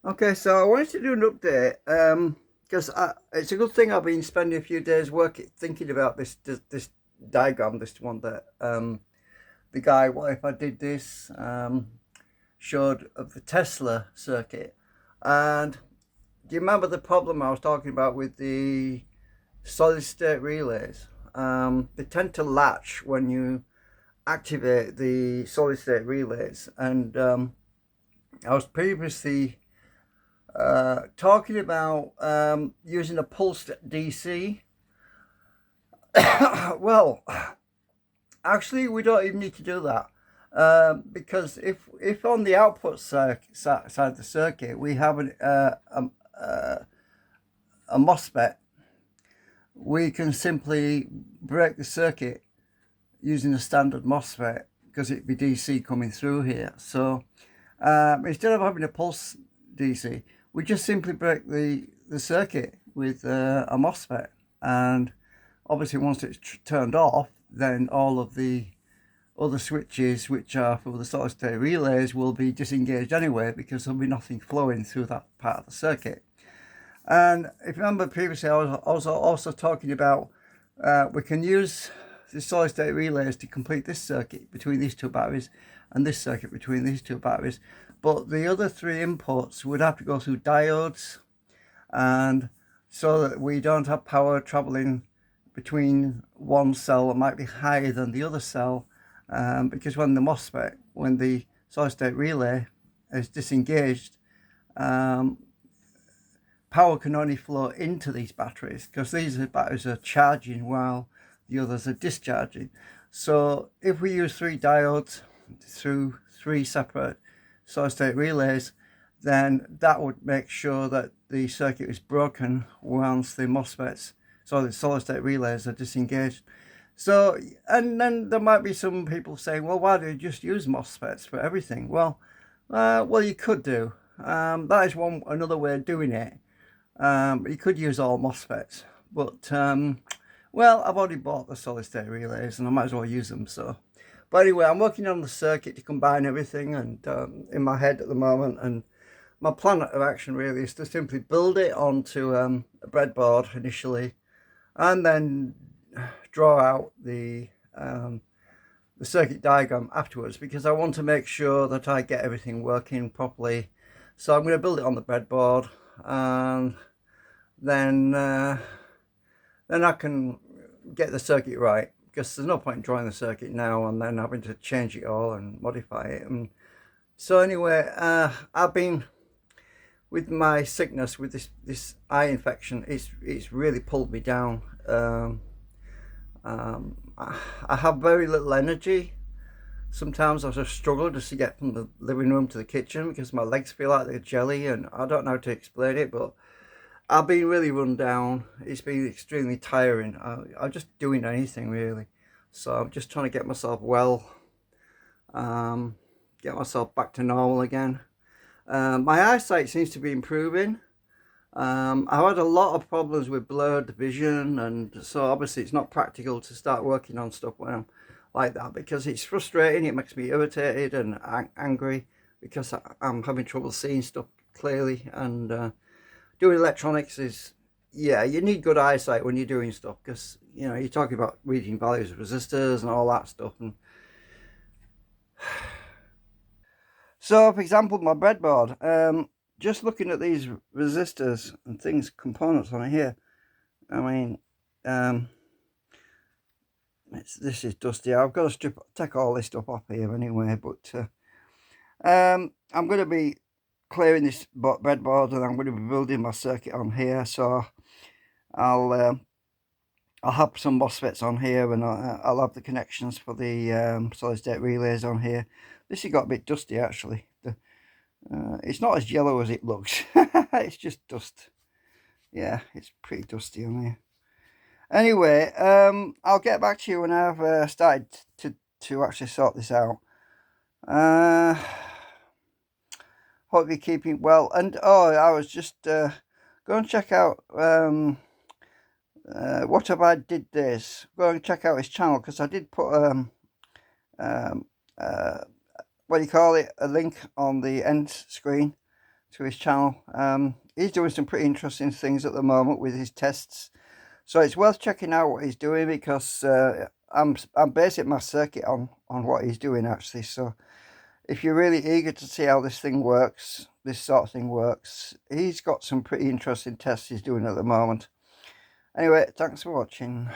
Okay, so I wanted to do an update because it's a good thing I've been spending a few days thinking about this diagram, this one that the guy, what if I did this, showed of the Tesla circuit. And do you remember the problem I was talking about with the solid state relays? They tend to latch when you activate the solid state relays, and I was previously talking about using a pulsed DC. Well, actually, we don't even need to do that because if on the output side of the circuit we have a MOSFET, we can simply break the circuit using a standard MOSFET because it'd be DC coming through here. So instead of having a pulse DC, we just simply break the circuit with a MOSFET. And obviously, once it's turned off, then all of the other switches, which are for the solid state relays, will be disengaged anyway because there'll be nothing flowing through that part of the circuit. And if you remember previously, I was also talking about we can use the solid state relays to complete this circuit between these two batteries and this circuit between these two batteries. But the other three inputs would have to go through diodes, and so that we don't have power traveling between one cell that might be higher than the other cell, because when the solid state relay is disengaged, um, power can only flow into these batteries because these batteries are charging while the others are discharging. So if we use three diodes through three separate solid state relays, then that would make sure that the circuit is broken once the MOSFETs, so the solid state relays, are disengaged. So, and then there might be some people saying, well, why do you just use MOSFETs for everything? Well, you could do. That is another way of doing it. You could use all MOSFETs, but well, I've already bought the solid state relays and I might as well use them. So, but anyway, I'm working on the circuit to combine everything and in my head at the moment. And my plan of action really is to simply build it onto a breadboard initially, and then draw out the circuit diagram afterwards because I want to make sure that I get everything working properly. So I'm going to build it on the breadboard, and then then I can get the circuit right because there's no point in drawing the circuit now and then having to change it all and modify it. And so anyway, I've been with my sickness with this eye infection. It's really pulled me down. I have very little energy. Sometimes I just struggle just to get from the living room to the kitchen because my legs feel like they're jelly, and I don't know how to explain it, but I've been really run down. It's been extremely tiring. I'm just doing anything really. So I'm just trying to get myself well, get myself back to normal again. My eyesight seems to be improving. I've had a lot of problems with blurred vision, and so obviously it's not practical to start working on stuff when I'm like that because it's frustrating. It makes me irritated and angry because I'm having trouble seeing stuff clearly. And doing electronics is, yeah, you need good eyesight when you're doing stuff because you're talking about reading values of resistors and all that stuff. And so, for example, my breadboard, just looking at these resistors and things, components on it here, I mean, um, this is dusty. I've got to take all this stuff off here anyway, but I'm going to be clearing this breadboard and I'm going to be building my circuit on here. So I'll uh, I'll have some MOSFETs on here, and I'll have the connections for the solid state relays on here. This has got a bit dusty actually. It's not as yellow as it looks. It's just dust. Yeah, it's pretty dusty on here. Anyway, I'll get back to you when I've started to actually sort this out. Uh, Hope you're keeping well. And oh, I was just go and check out what have I did this. Go and check out his channel because I did put um, uh, what do you call it, a link on the end screen to his channel. He's doing some pretty interesting things at the moment with his tests, so it's worth checking out what he's doing, because I'm basing my circuit on what he's doing actually. So if you're really eager to see how this thing works, this sort of thing works, he's got some pretty interesting tests he's doing at the moment. Anyway, thanks for watching.